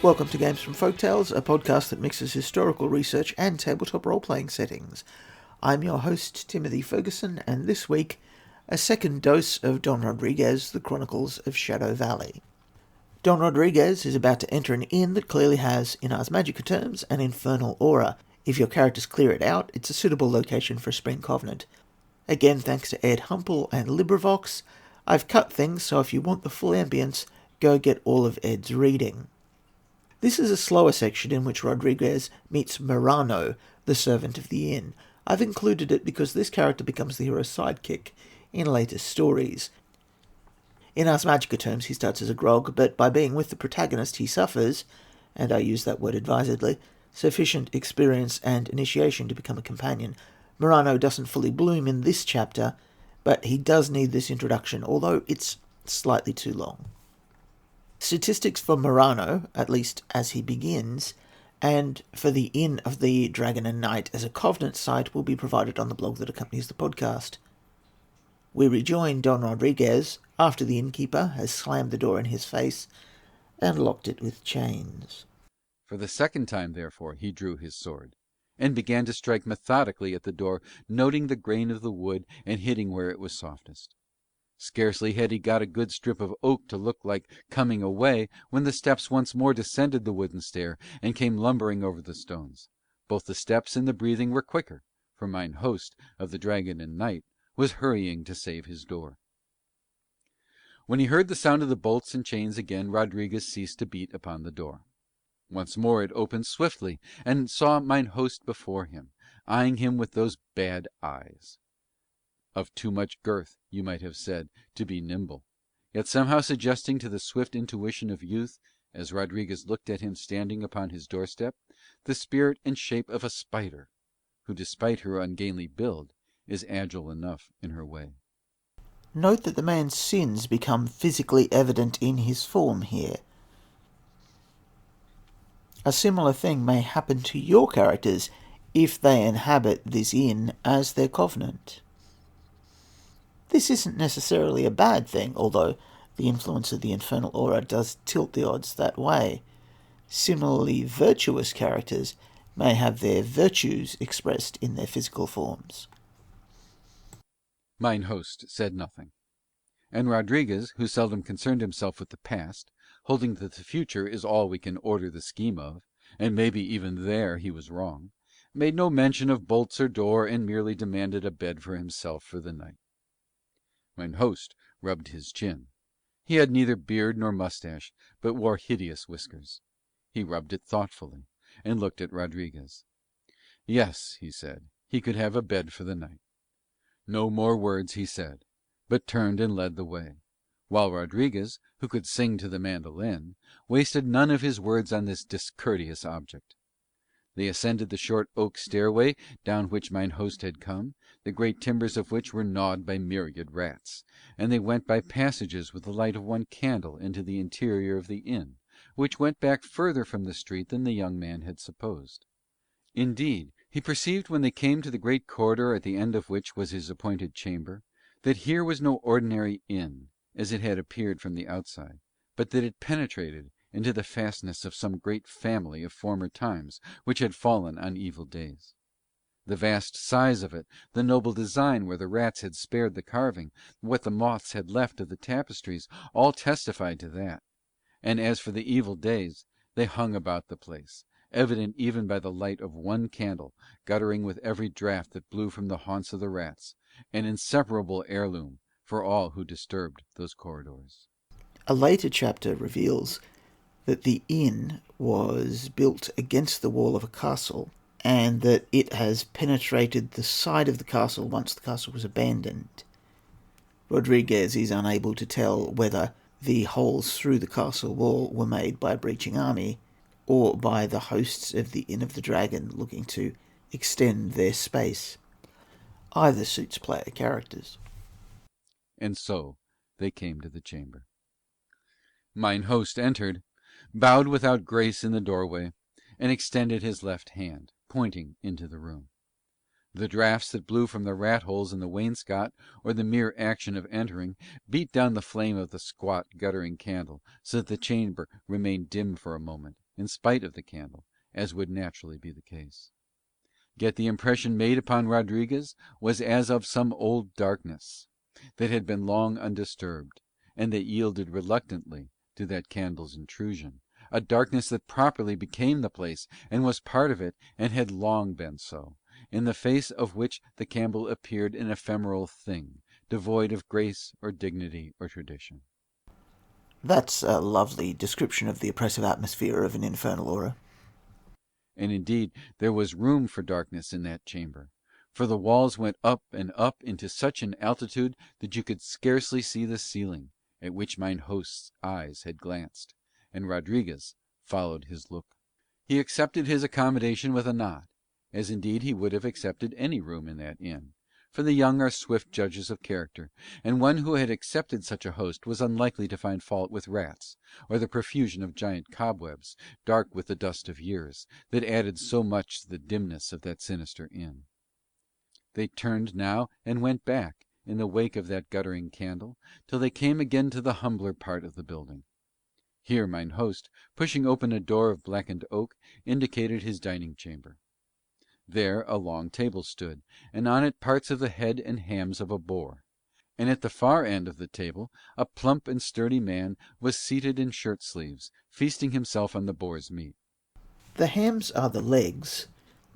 Welcome to Games from Folktales, a podcast that mixes historical research and tabletop role-playing settings. I'm your host, Timothy Ferguson, and this week, a second dose of Don Rodriguez, The Chronicles of Shadow Valley. Don Rodriguez is about to enter an inn that clearly has, in Ars Magica terms, an infernal aura. If your characters clear it out, it's a suitable location for a Spring Covenant. Again, thanks to Ed Humple and LibriVox, I've cut things, so if you want the full ambience, go get all of Ed's reading. This is a slower section in which Rodriguez meets Marano, the servant of the inn. I've included it because this character becomes the hero's sidekick in later stories. In Ars Magica terms, he starts as a grog, but by being with the protagonist, he suffers, and I use that word advisedly, sufficient experience and initiation to become a companion. Marano doesn't fully bloom in this chapter, but he does need this introduction, although it's slightly too long. Statistics for Marano, at least as he begins, and for the Inn of the Dragon and Knight as a Covenant site will be provided on the blog that accompanies the podcast. We rejoin Don Rodriguez after the innkeeper has slammed the door in his face and locked it with chains. For the second time, therefore, he drew his sword, and began to strike methodically at the door, noting the grain of the wood and hitting where it was softest. Scarcely had he got a good strip of oak to look like coming away, when the steps once more descended the wooden stair, and came lumbering over the stones. Both the steps and the breathing were quicker, for mine host of the Dragon and Knight was hurrying to save his door. When he heard the sound of the bolts and chains again, Rodriguez ceased to beat upon the door. Once more it opened swiftly, and saw mine host before him, eyeing him with those bad eyes. Of too much girth, you might have said, to be nimble, yet somehow suggesting to the swift intuition of youth, as Rodriguez looked at him standing upon his doorstep, the spirit and shape of a spider, who, despite her ungainly build, is agile enough in her way. Note that the man's sins become physically evident in his form here. A similar thing may happen to your characters if they inhabit this inn as their covenant. This isn't necessarily a bad thing, although the influence of the infernal aura does tilt the odds that way. Similarly, virtuous characters may have their virtues expressed in their physical forms. Mine host said nothing, and Rodriguez, who seldom concerned himself with the past, holding that the future is all we can order the scheme of, and maybe even there he was wrong, made no mention of bolts or door, and merely demanded a bed for himself for the night. Mine host rubbed his chin. He had neither beard nor moustache, but wore hideous whiskers. He rubbed it thoughtfully, and looked at Rodriguez. Yes, he said, he could have a bed for the night. No more words he said, but turned and led the way, while Rodriguez, who could sing to the mandolin, wasted none of his words on this discourteous object. They ascended the short oak stairway down which mine host had come, the great timbers of which were gnawed by myriad rats, and they went by passages with the light of one candle into the interior of the inn, which went back further from the street than the young man had supposed. Indeed, he perceived when they came to the great corridor at the end of which was his appointed chamber, that here was no ordinary inn, as it had appeared from the outside, but that it penetrated into the fastness of some great family of former times which had fallen on evil days. The vast size of it, the noble design where the rats had spared the carving, what the moths had left of the tapestries, all testified to that. And as for the evil days, they hung about the place, evident even by the light of one candle, guttering with every draught that blew from the haunts of the rats, an inseparable heirloom for all who disturbed those corridors. A later chapter reveals that the inn was built against the wall of a castle, and that it has penetrated the side of the castle once the castle was abandoned. Rodriguez is unable to tell whether the holes through the castle wall were made by a breaching army, or by the hosts of the Inn of the Dragon looking to extend their space. Either suits player characters. And so they came to the chamber. Mine host entered, bowed without grace in the doorway, and extended his left hand, pointing into the room. The draughts that blew from the rat holes in the wainscot, or the mere action of entering, beat down the flame of the squat guttering candle, so that the chamber remained dim for a moment, in spite of the candle, as would naturally be the case. Yet the impression made upon Rodriguez was as of some old darkness that had been long undisturbed, and that yielded reluctantly to that candle's intrusion, a darkness that properly became the place and was part of it and had long been so, in the face of which the candle appeared an ephemeral thing, devoid of grace or dignity or tradition. That's a lovely description of the oppressive atmosphere of an infernal aura. And indeed there was room for darkness in that chamber, for the walls went up and up into such an altitude that you could scarcely see the ceiling, at which mine host's eyes had glanced, and Rodriguez followed his look. He accepted his accommodation with a nod, as indeed he would have accepted any room in that inn, for the young are swift judges of character, and one who had accepted such a host was unlikely to find fault with rats, or the profusion of giant cobwebs, dark with the dust of years, that added so much to the dimness of that sinister inn. They turned now and went back, in the wake of that guttering candle, till they came again to the humbler part of the building. Here mine host, pushing open a door of blackened oak, indicated his dining chamber. There a long table stood, and on it parts of the head and hams of a boar, and at the far end of the table a plump and sturdy man was seated in shirt sleeves, feasting himself on the boar's meat. The hams are the legs.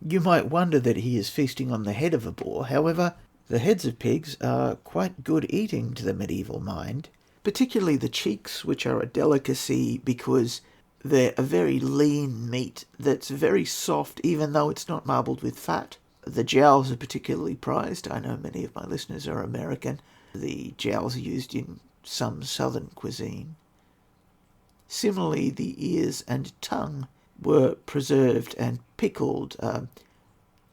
You might wonder that he is feasting on the head of a boar. However, the heads of pigs are quite good eating to the medieval mind, particularly the cheeks, which are a delicacy because they're a very lean meat that's very soft, even though it's not marbled with fat. The jowls are particularly prized. I know many of my listeners are American. The jowls are used in some southern cuisine. Similarly, the ears and tongue were preserved and pickled.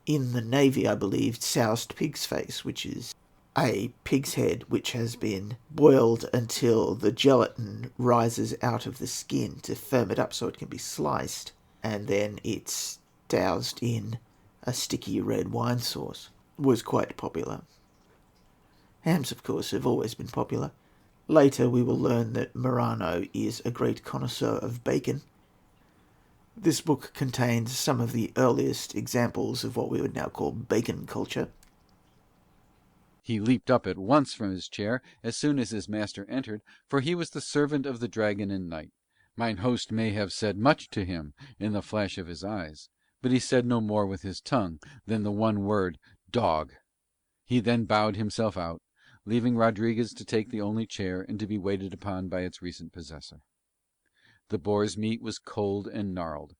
In the Navy, I believe, soused pig's face, which is a pig's head which has been boiled until the gelatin rises out of the skin to firm it up so it can be sliced, and then it's doused in a sticky red wine sauce. Was quite popular. Hams, of course, have always been popular. Later we will learn that Morano is a great connoisseur of bacon. This book contains some of the earliest examples of what we would now call bacon culture. He leaped up at once from his chair as soon as his master entered, for he was the servant of the dragon and knight. Mine host may have said much to him in the flash of his eyes, but he said no more with his tongue than the one word, dog. He then bowed himself out, leaving Rodriguez to take the only chair and to be waited upon by its recent possessor. The boar's meat was cold and gnarled.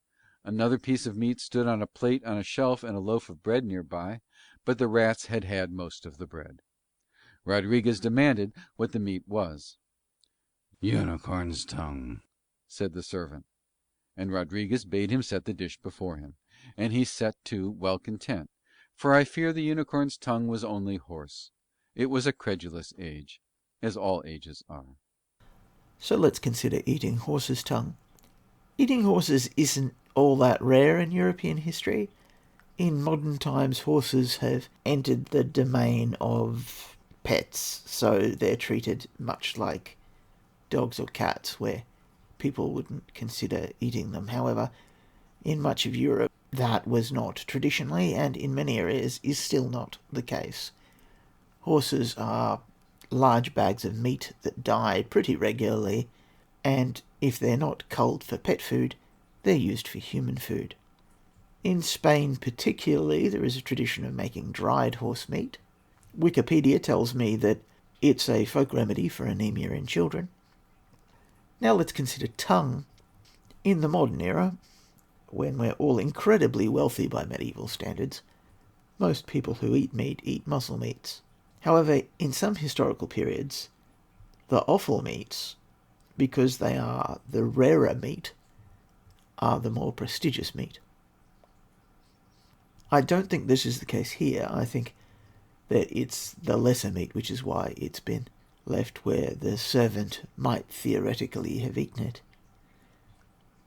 Another piece of meat stood on a plate on a shelf and a loaf of bread near by, but the rats had had most of the bread. Rodriguez demanded what the meat was. "Unicorn's tongue," said the servant, and Rodriguez bade him set the dish before him, and he set to well content, for I fear the unicorn's tongue was only horse. It was a credulous age, as all ages are. So let's consider eating horse's tongue. Eating horses isn't all that rare in European history. In modern times, horses have entered the domain of pets, so they're treated much like dogs or cats, where people wouldn't consider eating them. However, in much of Europe, that was not traditionally, and in many areas is still not the case. Horses are large bags of meat that die pretty regularly, and if they're not culled for pet food, they're used for human food. In Spain particularly, there is a tradition of making dried horse meat. Wikipedia tells me that it's a folk remedy for anemia in children. Now let's consider tongue. In the modern era, when we're all incredibly wealthy by medieval standards, most people who eat meat eat muscle meats. However, in some historical periods, the offal meats, because they are the rarer meat, are the more prestigious meat. I don't think this is the case here. I think that it's the lesser meat, which is why it's been left where the servant might theoretically have eaten it.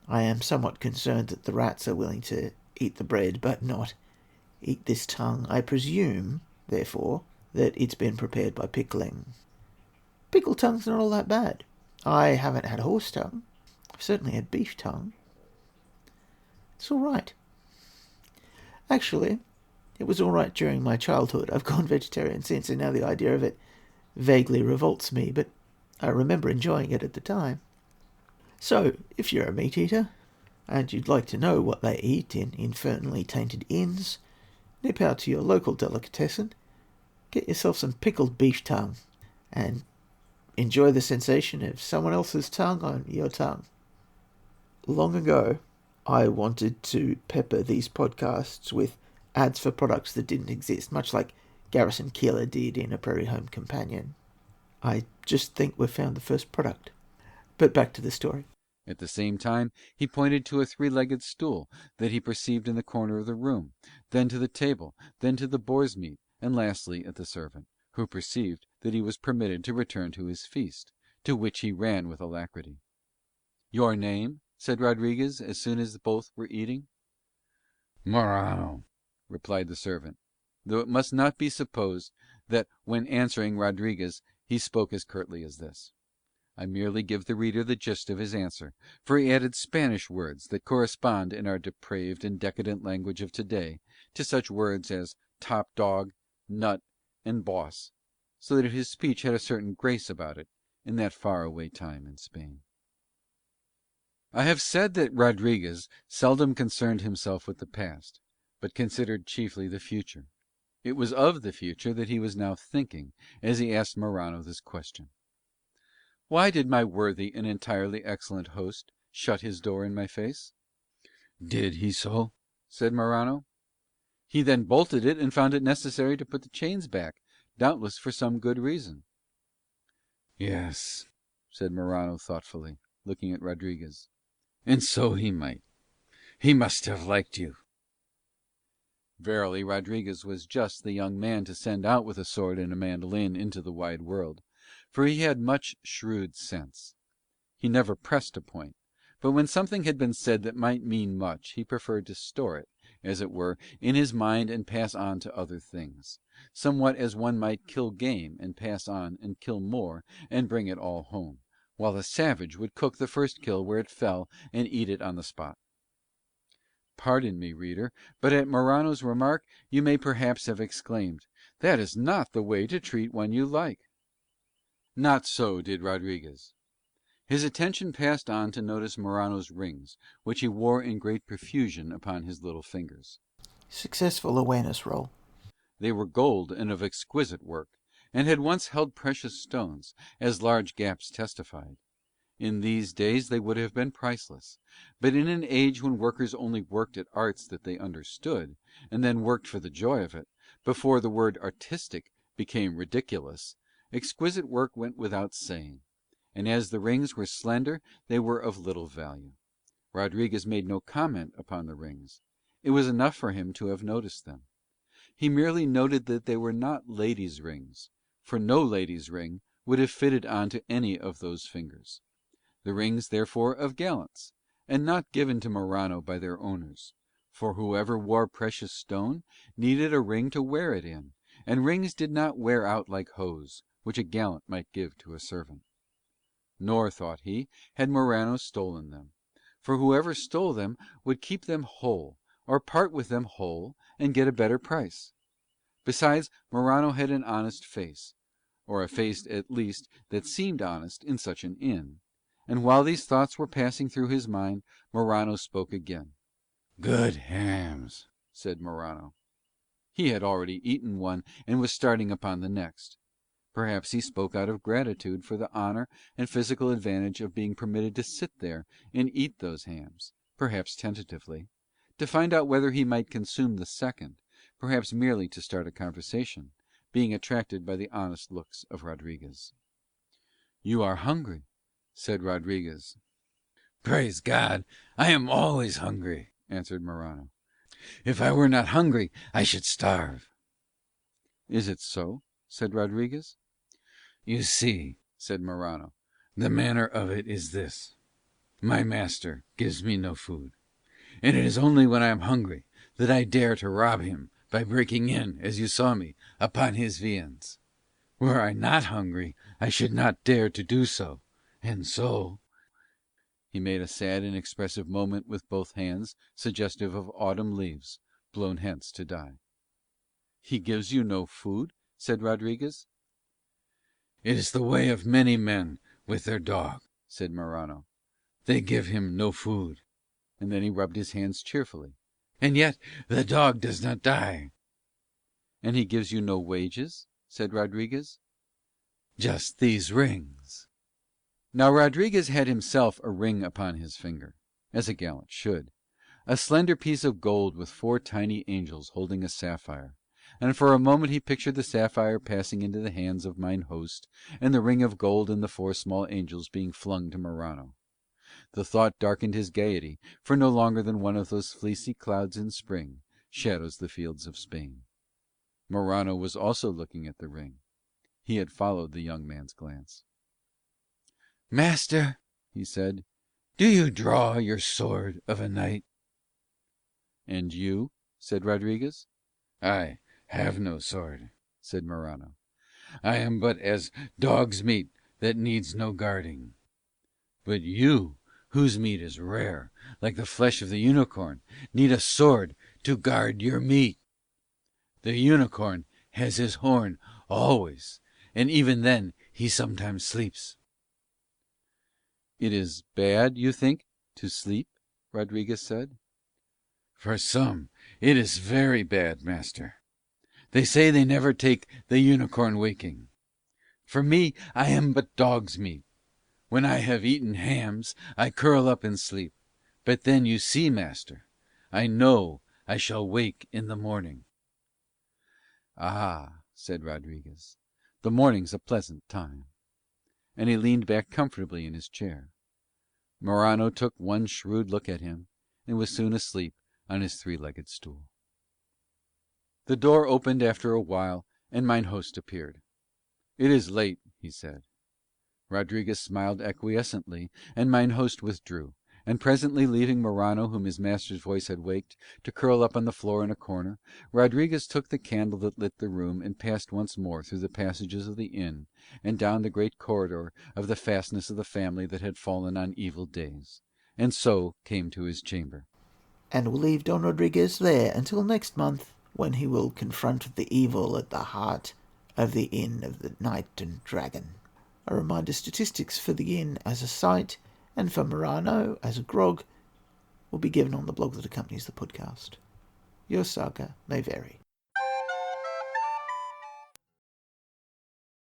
I am somewhat concerned that the rats are willing to eat the bread, but not eat this tongue. I presume, therefore, that it's been prepared by pickling. Pickled tongue's not all that bad. I haven't had horse tongue. I've certainly had beef tongue. It's all right. Actually, it was all right during my childhood. I've gone vegetarian since, and now the idea of it vaguely revolts me, but I remember enjoying it at the time. So, if you're a meat eater, and you'd like to know what they eat in infernally tainted inns, nip out to your local delicatessen, get yourself some pickled beef tongue, and enjoy the sensation of someone else's tongue on your tongue. Long ago, I wanted to pepper these podcasts with ads for products that didn't exist, much like Garrison Keillor did in A Prairie Home Companion. I just think we've found the first product. But back to the story. At the same time he pointed to a three-legged stool that he perceived in the corner of the room, then to the table, then to the boar's meat, and lastly at the servant, who perceived that he was permitted to return to his feast, to which he ran with alacrity. "Your name?" said Rodriguez, as soon as both were eating. "Morano," replied the servant, though it must not be supposed that when answering Rodriguez he spoke as curtly as this. I merely give the reader the gist of his answer, for he added Spanish words that correspond in our depraved and decadent language of today to such words as top dog, nut, and boss, so that his speech had a certain grace about it in that far away time in Spain. I have said that Rodriguez seldom concerned himself with the past, but considered chiefly the future. It was of the future that he was now thinking as he asked Morano this question. Why did my worthy and entirely excellent host shut his door in my face? "Did he so?" said Morano. "He then bolted it and found it necessary to put the chains back, doubtless for some good reason." "Yes," said Morano thoughtfully, looking at Rodriguez, "and so he might. He must have liked you." Verily Rodriguez was just the young man to send out with a sword and a mandolin into the wide world, for he had much shrewd sense. He never pressed a point, but when something had been said that might mean much he preferred to store it, as it were, in his mind and pass on to other things, somewhat as one might kill game and pass on and kill more and bring it all home, while a savage would cook the first kill where it fell and eat it on the spot. Pardon me, reader, but at Morano's remark you may perhaps have exclaimed, "That is not the way to treat one you like." Not so did Rodriguez. His attention passed on to notice Morano's rings, which he wore in great profusion upon his little fingers. Successful awareness roll. They were gold and of exquisite work, and had once held precious stones, as large gaps testified. In these days they would have been priceless, but in an age when workers only worked at arts that they understood, and then worked for the joy of it, before the word artistic became ridiculous, exquisite work went without saying, and as the rings were slender they were of little value. Rodriguez made no comment upon the rings. It was enough for him to have noticed them. He merely noted that they were not ladies' rings, for no lady's ring would have fitted on to any of those fingers. The rings therefore of gallants, and not given to Morano by their owners, for whoever wore precious stone needed a ring to wear it in, and rings did not wear out like hose, which a gallant might give to a servant. Nor, thought he, had Morano stolen them, for whoever stole them would keep them whole, or part with them whole and get a better price. Besides, Morano had an honest face, or a face at least that seemed honest in such an inn. And while these thoughts were passing through his mind, Morano spoke again. "Good hams," said Morano. He had already eaten one and was starting upon the next. Perhaps he spoke out of gratitude for the honour and physical advantage of being permitted to sit there and eat those hams, perhaps tentatively, to find out whether he might consume the second, perhaps merely to start a conversation, being attracted by the honest looks of Rodriguez. "You are hungry," said Rodriguez. "Praise God, I am always hungry," answered Morano. "If I were not hungry I should starve." "Is it so?" said Rodriguez. "You see," said Morano, "the manner of it is this. My master gives me no food, and it is only when I am hungry that I dare to rob him by breaking in, as you saw me, upon his viands. Were I not hungry I should not dare to do so, and so He made a sad and expressive movement with both hands, suggestive of autumn leaves, blown hence to die. "He gives you no food?" said Rodriguez. "It is the way of many men with their dog," said Morano. "They give him no food." And then he rubbed his hands cheerfully. "And yet the dog does not die." "And he gives you no wages?" said Rodriguez. "Just these rings." Now Rodriguez had himself a ring upon his finger, as a gallant should, a slender piece of gold with 4 tiny angels holding a sapphire, and for a moment he pictured the sapphire passing into the hands of mine host, and the ring of gold and the 4 small angels being flung to Morano. The thought darkened his gaiety, for no longer than one of those fleecy clouds in spring shadows the fields of Spain. Morano was also looking at the ring. He had followed the young man's glance. "Master," he said, "do you draw your sword of a night?" "And you?" said Rodriguez. "I have no sword," said Morano. "I am but as dog's meat that needs no guarding. But you, whose meat is rare, like the flesh of the unicorn, need a sword to guard your meat. The unicorn has his horn always, and even then he sometimes sleeps." "It is bad, you think, to sleep?" Rodriguez said. "For some it is very bad, master. They say they never take the unicorn waking. For me I am but dog's meat. When I have eaten hams I curl up and sleep. But then you see, master, I know I shall wake in the morning." "Ah," said Rodriguez, "the morning's a pleasant time." And he leaned back comfortably in his chair. Morano took one shrewd look at him, and was soon asleep on his 3-legged stool. The door opened after a while, and mine host appeared. "It is late," he said. Rodriguez smiled acquiescently, and mine host withdrew, and presently leaving Morano, whom his master's voice had waked, to curl up on the floor in a corner, Rodriguez took the candle that lit the room and passed once more through the passages of the inn and down the great corridor of the fastness of the family that had fallen on evil days, and so came to his chamber. And we'll leave Don Rodriguez there until next month, when he will confront the evil at the heart of the Inn of the Knight and Dragon. A reminder, statistics for the inn as a site and for Morano as a grog will be given on the blog that accompanies the podcast. Your saga may vary.